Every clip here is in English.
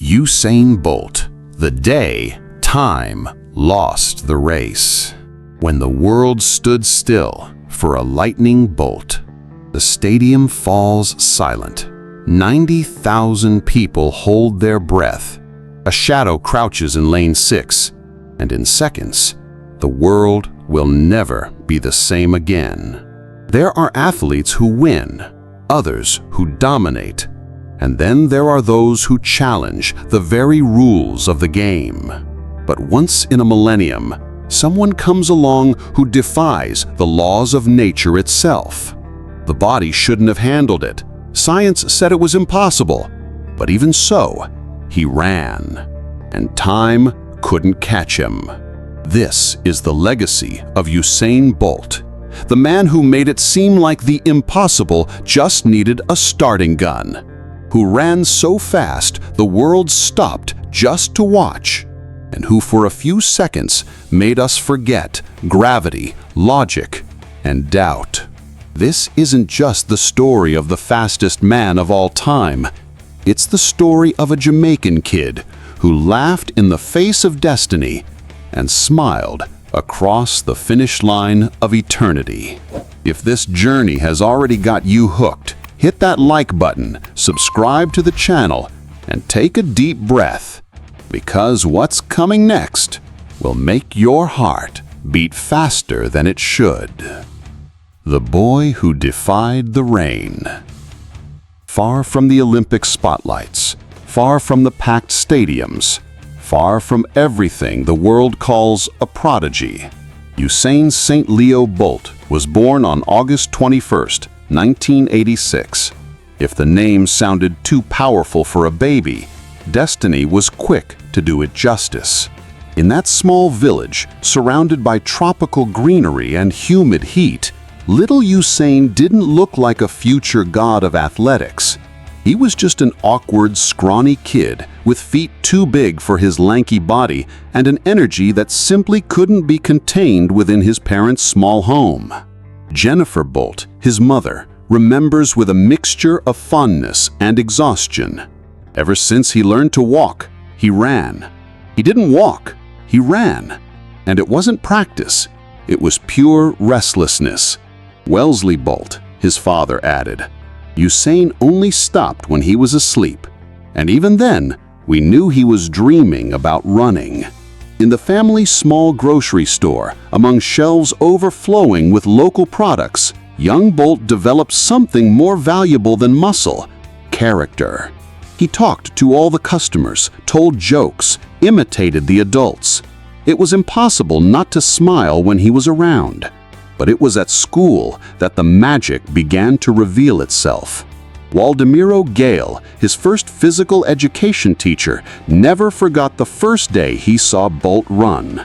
Usain Bolt, the day time lost the race. When the world stood still for a lightning bolt, the stadium falls silent. 90,000 people hold their breath. A shadow crouches in lane 6, and in seconds, the world will never be the same again. There are athletes who win, others who dominate, and then there are those who challenge the very rules of the game. But once in a millennium, someone comes along who defies the laws of nature itself. The body shouldn't have handled it. Science said it was impossible. But even so, he ran, and time couldn't catch him. This is the legacy of Usain Bolt, the man who made it seem like the impossible just needed a starting gun, who ran so fast the world stopped just to watch, and who for a few seconds made us forget gravity, logic, and doubt. This isn't just the story of the fastest man of all time. It's the story of a Jamaican kid who laughed in the face of destiny and smiled across the finish line of eternity. If this journey has already got you hooked, hit that like button, subscribe to the channel, and take a deep breath, because what's coming next will make your heart beat faster than it should. The boy who defied the rain. Far from the Olympic spotlights, far from the packed stadiums, far from everything the world calls a prodigy, Usain St. Leo Bolt was born on August 21st, 1986. If the name sounded too powerful for a baby, destiny was quick to do it justice. In that small village, surrounded by tropical greenery and humid heat, little Usain didn't look like a future god of athletics. He was just an awkward, scrawny kid with feet too big for his lanky body and an energy that simply couldn't be contained within his parents' small home. Jennifer Bolt, his mother, remembers with a mixture of fondness and exhaustion. Ever since he learned to walk, he ran. He didn't walk, he ran. And it wasn't practice, it was pure restlessness. Wellesley Bolt, his father, added, Usain only stopped when he was asleep, and even then, we knew he was dreaming about running. In the family's small grocery store, among shelves overflowing with local products, young Bolt developed something more valuable than muscle: character. He talked to all the customers, told jokes, imitated the adults. It was impossible not to smile when he was around. But it was at school that the magic began to reveal itself. Waldemiro Gale, his first physical education teacher, never forgot the first day he saw Bolt run.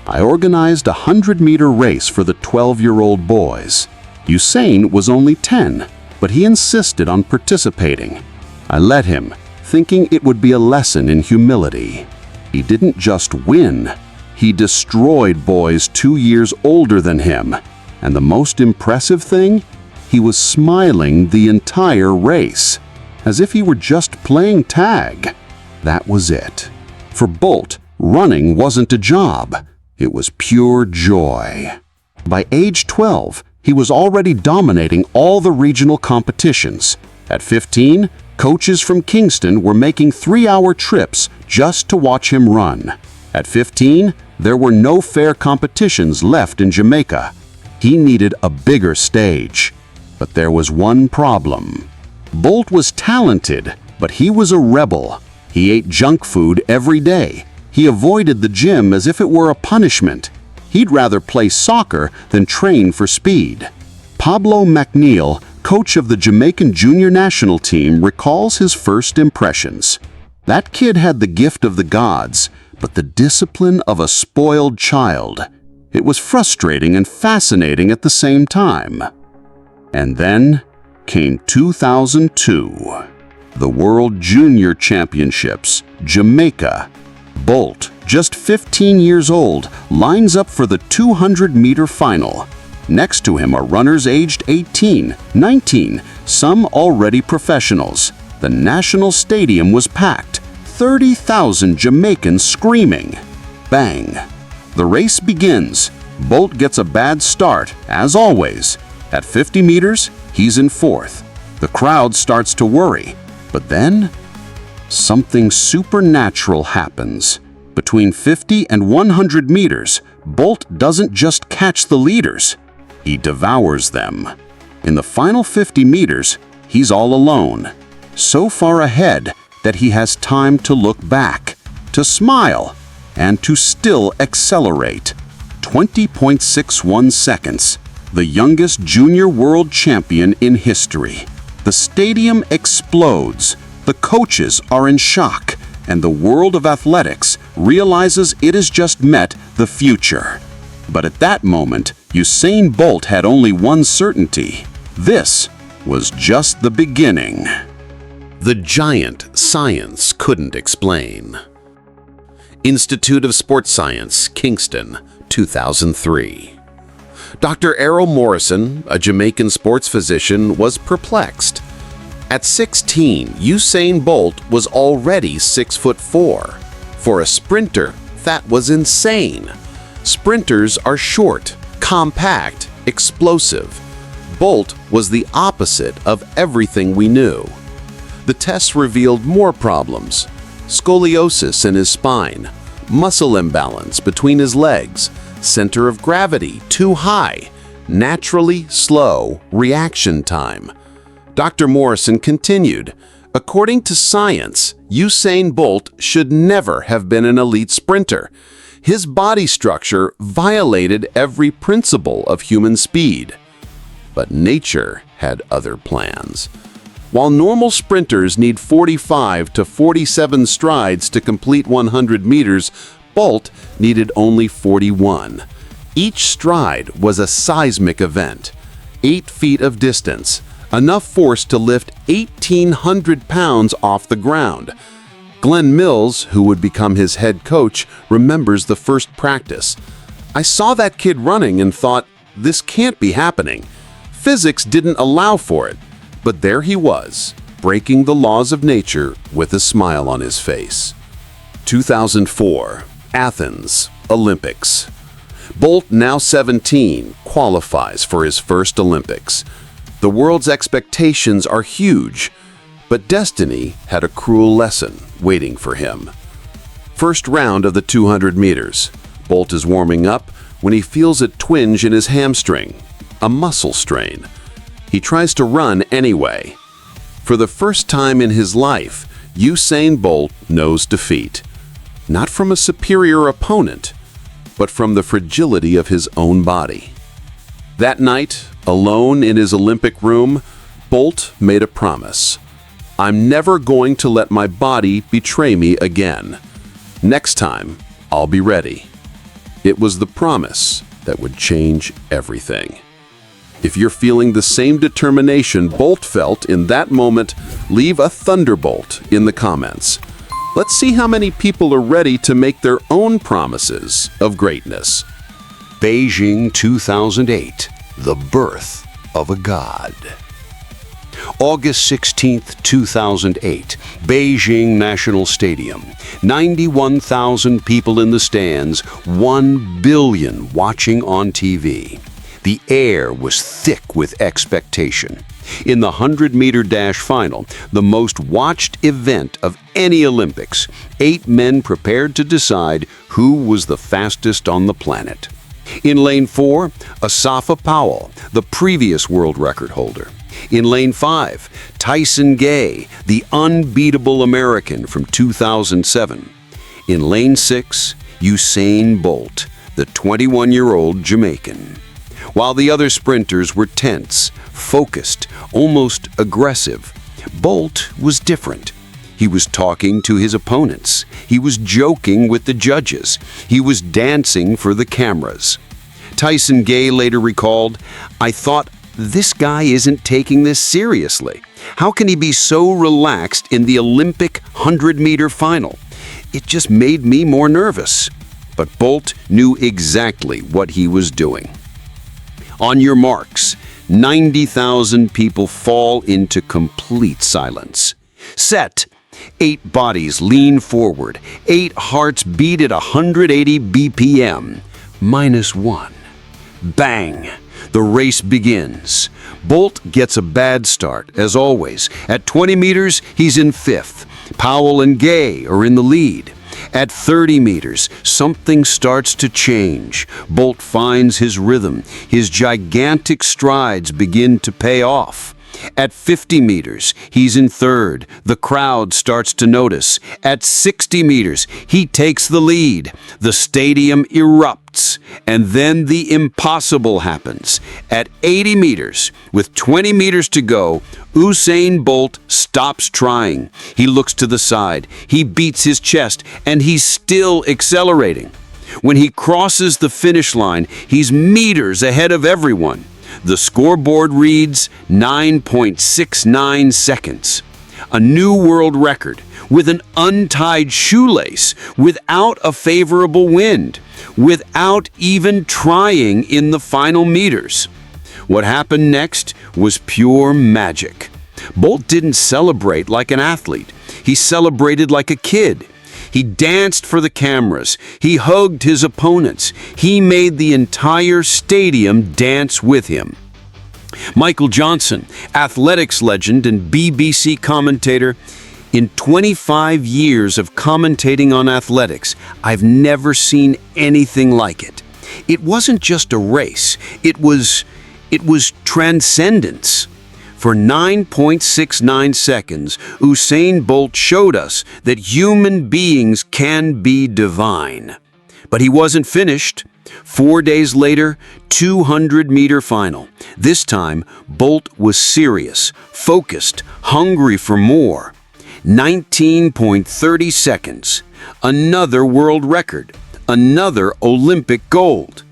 I organized a 100-meter race for the 12-year-old boys. Usain was only 10, but he insisted on participating. I let him, thinking it would be a lesson in humility. He didn't just win, he destroyed boys 2 years older than him. And the most impressive thing? He was smiling the entire race, as if he were just playing tag. That was it. For Bolt, running wasn't a job. It was pure joy. By age 12, he was already dominating all the regional competitions. At 15, coaches from Kingston were making 3-hour trips just to watch him run. At 15, there were no fair competitions left in Jamaica. He needed a bigger stage. But there was one problem. Bolt was talented, but he was a rebel. He ate junk food every day. He avoided the gym as if it were a punishment. He'd rather play soccer than train for speed. Pablo McNeil, coach of the Jamaican junior national team, recalls his first impressions. That kid had the gift of the gods, but the discipline of a spoiled child. It was frustrating and fascinating at the same time. And then came 2002, the World Junior Championships, Jamaica. Bolt, just 15 years old, lines up for the 200-meter final. Next to him are runners aged 18, 19, some already professionals. The national stadium was packed. 30,000 Jamaicans screaming. Bang! The race begins. Bolt gets a bad start, as always. At 50 meters, he's in fourth. The crowd starts to worry. But then, something supernatural happens. Between 50 and 100 meters, Bolt doesn't just catch the leaders. He devours them. In the final 50 meters, he's all alone. So far ahead that he has time to look back, to smile, and to still accelerate. 20.61 seconds. The youngest junior world champion in history. The stadium explodes. The coaches are in shock, and the world of athletics realizes it has just met the future. But at that moment, Usain Bolt had only one certainty. This was just the beginning. The giant science couldn't explain. Institute of Sports Science, Kingston, 2003. Dr. Errol Morrison, a Jamaican sports physician, was perplexed. At 16, Usain Bolt was already 6'4". For a sprinter, that was insane. Sprinters are short, compact, explosive. Bolt was the opposite of everything we knew. The tests revealed more problems: scoliosis in his spine, muscle imbalance between his legs, center of gravity too high, naturally slow reaction time. Dr. Morrison continued, according to science, Usain Bolt should never have been an elite sprinter. His body structure violated every principle of human speed. But nature had other plans. While normal sprinters need 45 to 47 strides to complete 100 meters, Bolt needed only 41. Each stride was a seismic event. 8 feet of distance, enough force to lift 1,800 pounds off the ground. Glenn Mills, who would become his head coach, remembers the first practice. I saw that kid running and thought, this can't be happening. Physics didn't allow for it, but there he was, breaking the laws of nature with a smile on his face. 2004, Athens, Olympics. Bolt, now 17, qualifies for his first Olympics. The world's expectations are huge, but destiny had a cruel lesson waiting for him. First round of the 200 meters. Bolt is warming up when he feels a twinge in his hamstring, a muscle strain. He tries to run anyway. For the first time in his life, Usain Bolt knows defeat. Not from a superior opponent, but from the fragility of his own body. That night, alone in his Olympic room, Bolt made a promise. I'm never going to let my body betray me again. Next time, I'll be ready. It was the promise that would change everything. If you're feeling the same determination Bolt felt in that moment, leave a thunderbolt in the comments. Let's see how many people are ready to make their own promises of greatness. Beijing 2008, the birth of a god. August 16, 2008, Beijing National Stadium. 91,000 people in the stands, 1 billion watching on TV. The air was thick with expectation. In the 100-meter dash final, the most watched event of any Olympics, 8 men prepared to decide who was the fastest on the planet. In lane 4, Asafa Powell, the previous world record holder. In lane 5, Tyson Gay, the unbeatable American from 2007. In lane 6, Usain Bolt, the 21-year-old Jamaican. While the other sprinters were tense, focused, almost aggressive, Bolt was different. He was talking to his opponents. He was joking with the judges. He was dancing for the cameras. Tyson Gay later recalled, I thought, this guy isn't taking this seriously. How can he be so relaxed in the Olympic 100-meter final? It just made me more nervous. But Bolt knew exactly what he was doing. On your marks, 90,000 people fall into complete silence. Set. 8 bodies lean forward. 8 hearts beat at 180 BPM. -1. Bang! The race begins. Bolt gets a bad start, as always. At 20 meters, he's in 5th. Powell and Gay are in the lead. At 30 meters, something starts to change. Bolt finds his rhythm. His gigantic strides begin to pay off. At 50 meters, he's in 3rd. The crowd starts to notice. At 60 meters, he takes the lead. The stadium erupts. And then the impossible happens. At 80 meters, with 20 meters to go, Usain Bolt stops trying. He looks to the side. He beats his chest, and he's still accelerating. When he crosses the finish line, he's meters ahead of everyone. The scoreboard reads 9.69 seconds. A new world record with an untied shoelace, without a favorable wind, without even trying in the final meters. What happened next was pure magic. Bolt didn't celebrate like an athlete. He celebrated like a kid. He danced for the cameras. He hugged his opponents. He made the entire stadium dance with him. Michael Johnson, athletics legend and BBC commentator, in 25 years of commentating on athletics, I've never seen anything like it. It wasn't just a race. It was transcendence. For 9.69 seconds, Usain Bolt showed us that human beings can be divine. But he wasn't finished. 4 days later, 200-meter final. This time, Bolt was serious, focused, hungry for more. 19.30 seconds. Another world record. Another Olympic gold.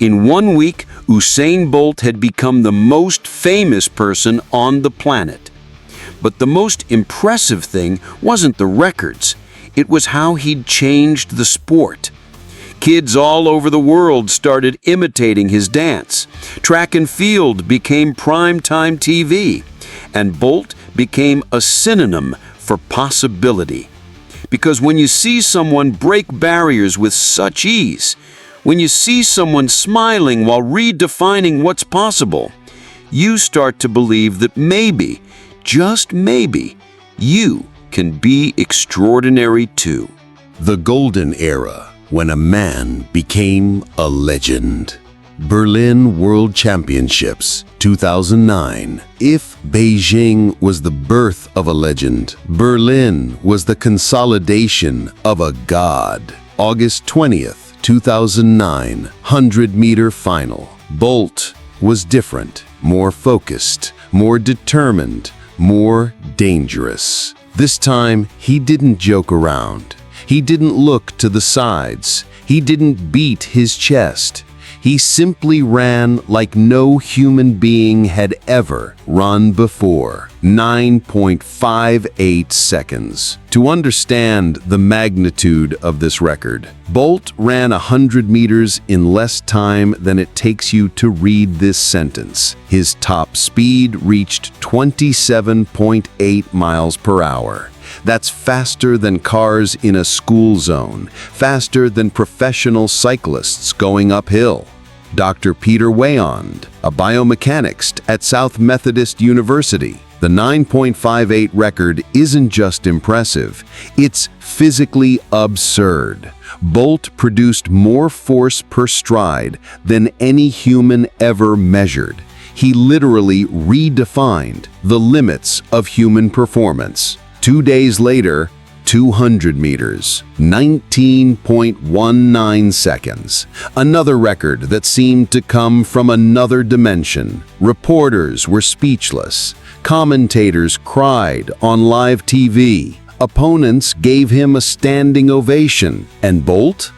In 1 week, Usain Bolt had become the most famous person on the planet. But the most impressive thing wasn't the records. It was how he'd changed the sport. Kids all over the world started imitating his dance. Track and field became primetime TV, and Bolt became a synonym for possibility. Because when you see someone break barriers with such ease, when you see someone smiling while redefining what's possible, you start to believe that maybe, just maybe, you can be extraordinary too. The golden era, when a man became a legend. Berlin World Championships, 2009. If Beijing was the birth of a legend, Berlin was the consolidation of a god. August 20th. 2009 100-meter final. Bolt was different, more focused, more determined, more dangerous. This time, he didn't joke around. He didn't look to the sides. He didn't beat his chest. He simply ran like no human being had ever run before. 9.58 seconds. To understand the magnitude of this record, Bolt ran 100 meters in less time than it takes you to read this sentence. His top speed reached 27.8 miles per hour. That's faster than cars in a school zone, faster than professional cyclists going uphill. Dr. Peter Wayand, a biomechanist at South Methodist University. The 9.58 record isn't just impressive, it's physically absurd. Bolt produced more force per stride than any human ever measured. He literally redefined the limits of human performance. 2 days later, 200 meters, 19.19 seconds. Another record that seemed to come from another dimension. Reporters were speechless. Commentators cried on live TV. Opponents gave him a standing ovation. And Bolt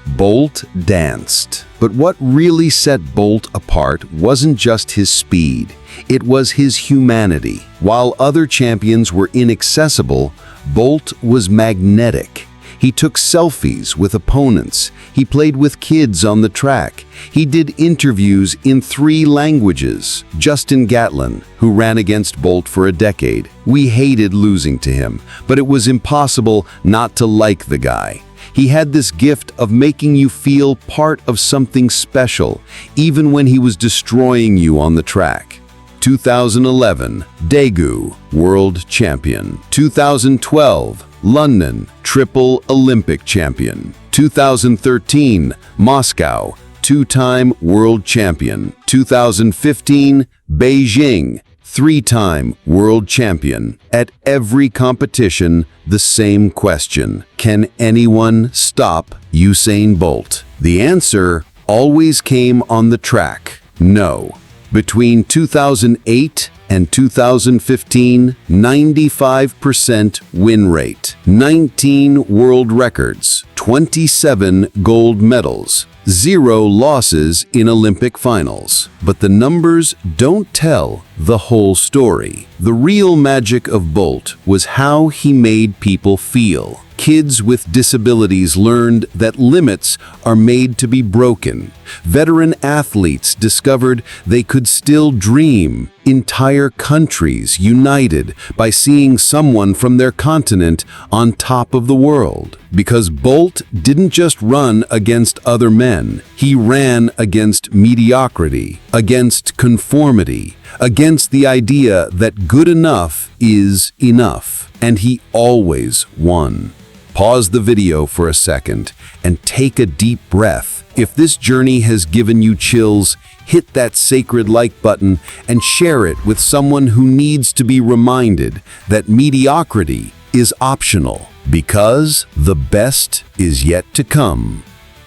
danced. But what really set Bolt apart wasn't just his speed. It was his humanity. While other champions were inaccessible, Bolt was magnetic. He took selfies with opponents. He played with kids on the track. He did interviews in 3 languages. Justin Gatlin, who ran against Bolt for a decade. We hated losing to him, but it was impossible not to like the guy. He had this gift of making you feel part of something special, even when he was destroying you on the track. 2011, Daegu, World Champion. 2012, London, Triple Olympic Champion. 2013, Moscow, 2-time World Champion. 2015, Beijing, 3-time World Champion. At every competition, the same question: can anyone stop Usain Bolt? The answer always came on the track: no. Between 2008 and 2015, 95% win rate, 19 world records, 27 gold medals, 0 losses in Olympic finals. But the numbers don't tell the whole story. The real magic of Bolt was how he made people feel. Kids with disabilities learned that limits are made to be broken. Veteran athletes discovered they could still dream. Entire countries united by seeing someone from their continent on top of the world. Because Bolt didn't just run against other men, he ran against mediocrity, against conformity, against the idea that good enough is enough. And he always won. Pause the video for a second and take a deep breath. If this journey has given you chills, hit that sacred like button and share it with someone who needs to be reminded that mediocrity is optional, because the best is yet to come.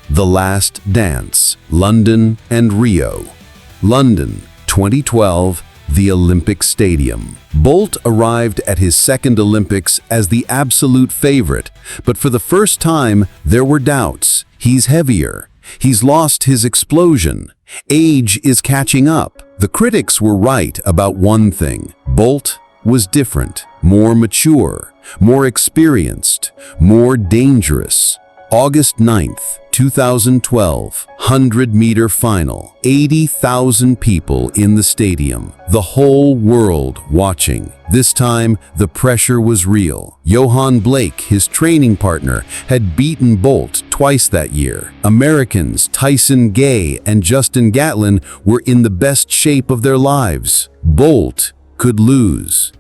The Last Dance, London and Rio. London, 2012, the Olympic Stadium. Bolt arrived at his second Olympics as the absolute favorite, but for the first time, there were doubts. He's heavier. He's lost his explosion. Age is catching up. The critics were right about one thing: Bolt was different, more mature, more experienced, more dangerous. August 9th, 2012, 100-meter final. 80,000 people in the stadium, the whole world watching. This time, the pressure was real. Johan Blake, his training partner, had beaten Bolt twice that year. Americans Tyson Gay and Justin Gatlin were in the best shape of their lives. Bolt could lose.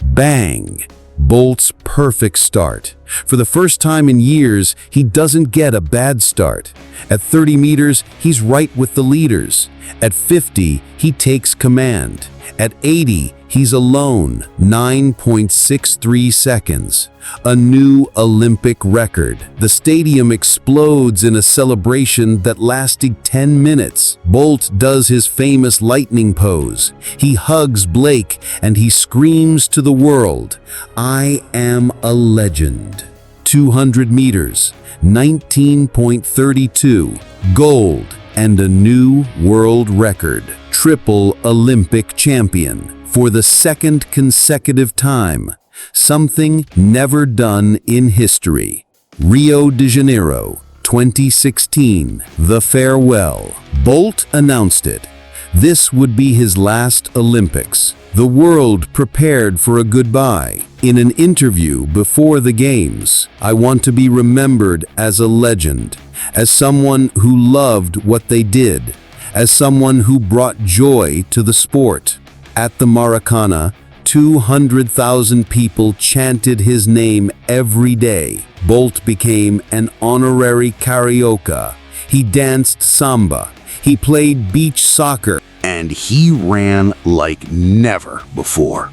Bang! Bolt's perfect start. For the first time in years, he doesn't get a bad start. At 30 meters, he's right with the leaders. At 50, he takes command. At 80, he's alone, 9.63 seconds. A new Olympic record. The stadium explodes in a celebration that lasted 10 minutes. Bolt does his famous lightning pose. He hugs Blake and he screams to the world, "I am a legend." 200 meters, 19.32, gold, and a new world record. Triple Olympic champion for the second consecutive time. Something never done in history. Rio de Janeiro, 2016, the farewell. Bolt announced it. This would be his last Olympics. The world prepared for a goodbye. In an interview before the Games, "I want to be remembered as a legend, as someone who loved what they did, as someone who brought joy to the sport." At the Maracana, 200,000 people chanted his name every day. Bolt became an honorary carioca. He danced samba. He played beach soccer. And he ran like never before.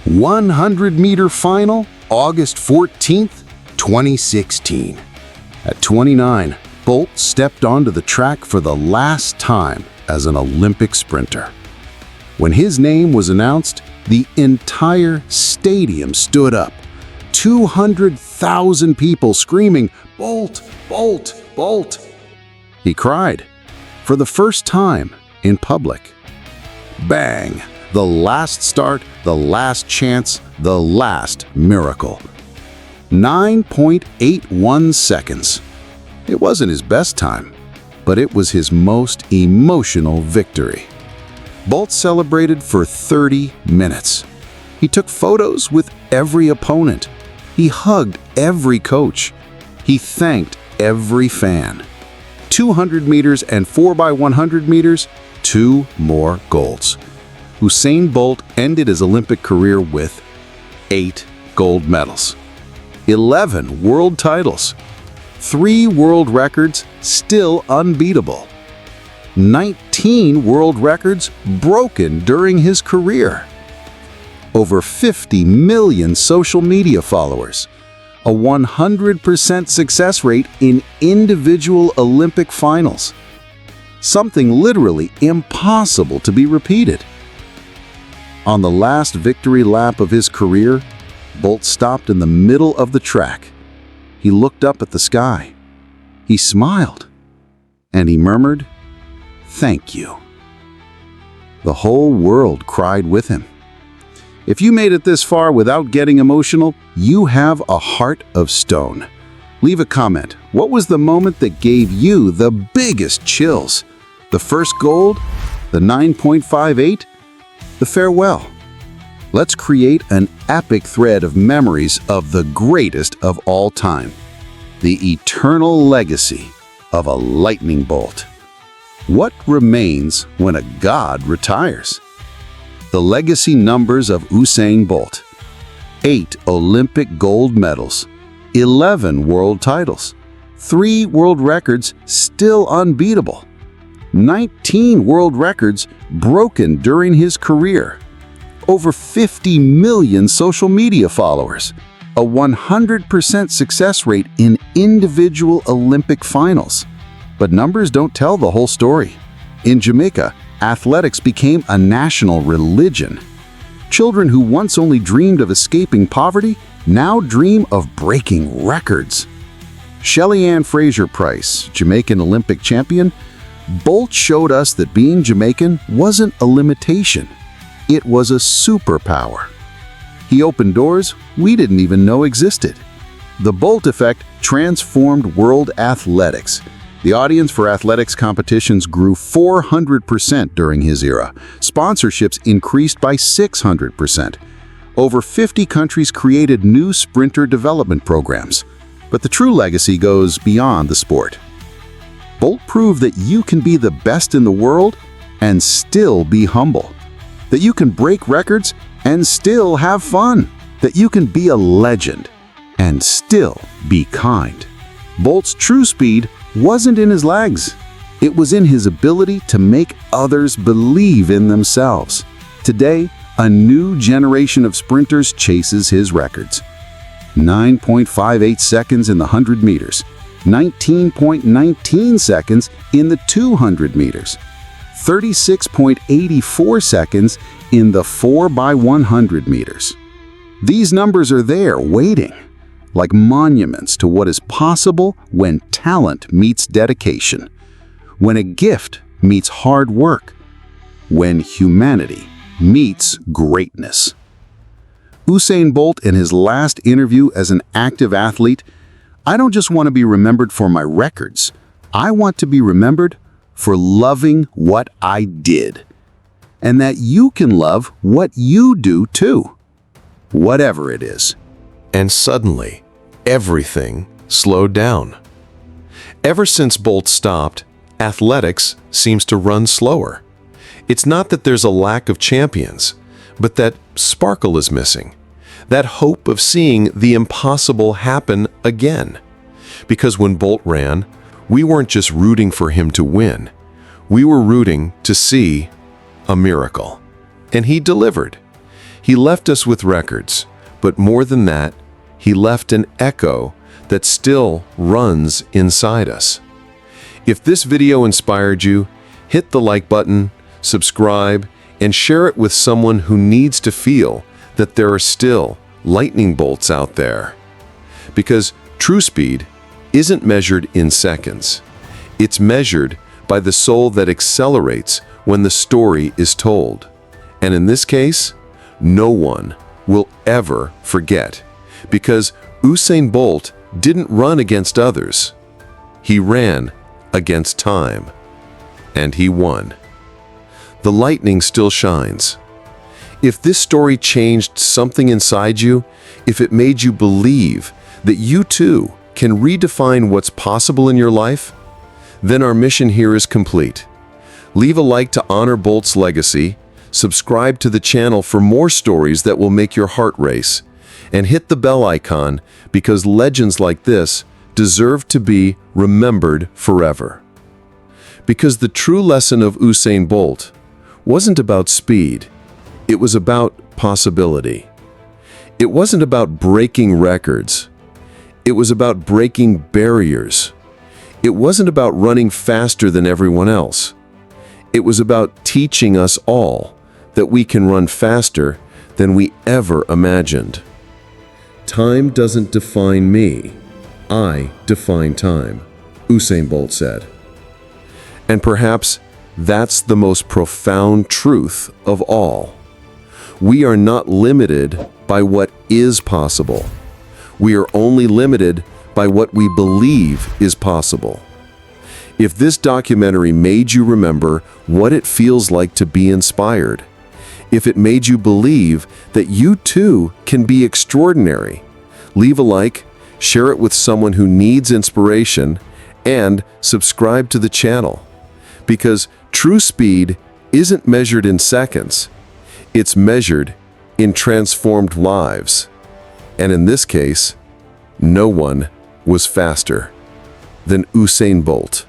100-meter final, August 14th, 2016. At 29, Bolt stepped onto the track for the last time as an Olympic sprinter. When his name was announced, the entire stadium stood up. 200,000 people screaming, "Bolt, Bolt, Bolt." He cried for the first time in public. Bang! The last start, the last chance, the last miracle. 9.81 seconds. It wasn't his best time, but it was his most emotional victory. Bolt celebrated for 30 minutes. He took photos with every opponent. He hugged every coach. He thanked every fan. 200 meters and 4x100 meters, 2 more golds. Usain Bolt ended his Olympic career with 8 gold medals, 11 world titles, 3 world records still unbeatable, 19 world records broken during his career, over 50 million social media followers, a 100% success rate in individual Olympic finals, something literally impossible to be repeated. On the last victory lap of his career, Bolt stopped in the middle of the track. He looked up at the sky. He smiled, and he murmured, "Thank you." The whole world cried with him. If you made it this far without getting emotional, you have a heart of stone. Leave a comment. What was the moment that gave you the biggest chills? The first gold? The 9.58? The farewell? Let's create an epic thread of memories of the greatest of all time. The eternal legacy of a lightning bolt. What remains when a god retires? The legacy numbers of Usain Bolt: 8 Olympic gold medals, 11 world titles, 3 world records still unbeatable, 19 world records broken during his career, over 50 million social media followers, a 100% success rate in individual Olympic finals. But numbers don't tell the whole story. In Jamaica, athletics became a national religion. Children who once only dreamed of escaping poverty now dream of breaking records. Shelly Ann Fraser-Price, Jamaican Olympic champion, Bolt showed us that being Jamaican wasn't a limitation. It was a superpower. He opened doors we didn't even know existed. The Bolt effect transformed world athletics. The audience for athletics competitions grew 400% during his era. Sponsorships increased by 600%. Over 50 countries created new sprinter development programs. But the true legacy goes beyond the sport. Bolt proved that you can be the best in the world and still be humble. That you can break records and still have fun. That you can be a legend and still be kind. Bolt's true speed wasn't in his legs. It was in his ability to make others believe in themselves. Today, a new generation of sprinters chases his records. 9.58 seconds in the 100 meters, 19.19 seconds in the 200 meters, 36.84 seconds in the 4x100 meters. These numbers are there, waiting, like monuments to what is possible when talent meets dedication, when a gift meets hard work, when humanity meets greatness. Usain Bolt, in his last interview as an active athlete, "I don't just want to be remembered for my records. I want to be remembered for loving what I did. And that you can love what you do too, whatever it is." And suddenly, everything slowed down. Ever since Bolt stopped, athletics seems to run slower. It's not that there's a lack of champions, but that sparkle is missing. That hope of seeing the impossible happen again. Because when Bolt ran, we weren't just rooting for him to win. We were rooting to see a miracle. And he delivered. He left us with records, but more than that, he left an echo that still runs inside us. If this video inspired you, hit the like button, subscribe, and share it with someone who needs to feel that there are still lightning bolts out there. Because true speed isn't measured in seconds. It's measured by the soul that accelerates when the story is told. And in this case, no one will ever forget, because Usain Bolt didn't run against others. He ran against time. And he won. The lightning still shines. If this story changed something inside you, if it made you believe that you too can redefine what's possible in your life, then our mission here is complete. Leave a like to honor Bolt's legacy, subscribe to the channel for more stories that will make your heart race, and hit the bell icon because legends like this deserve to be remembered forever. Because the true lesson of Usain Bolt wasn't about speed, it was about possibility. It wasn't about breaking records. It was about breaking barriers. It wasn't about running faster than everyone else. It was about teaching us all that we can run faster than we ever imagined. Time doesn't define me. I define time, Usain Bolt said. And perhaps that's the most profound truth of all. We are not limited by what is possible. We are only limited by what we believe is possible. If this documentary made you remember what it feels like to be inspired, if it made you believe that you too can be extraordinary, leave a like, share it with someone who needs inspiration, and subscribe to the channel. Because true speed isn't measured in seconds. It's measured in transformed lives. And in this case, no one was faster than Usain Bolt.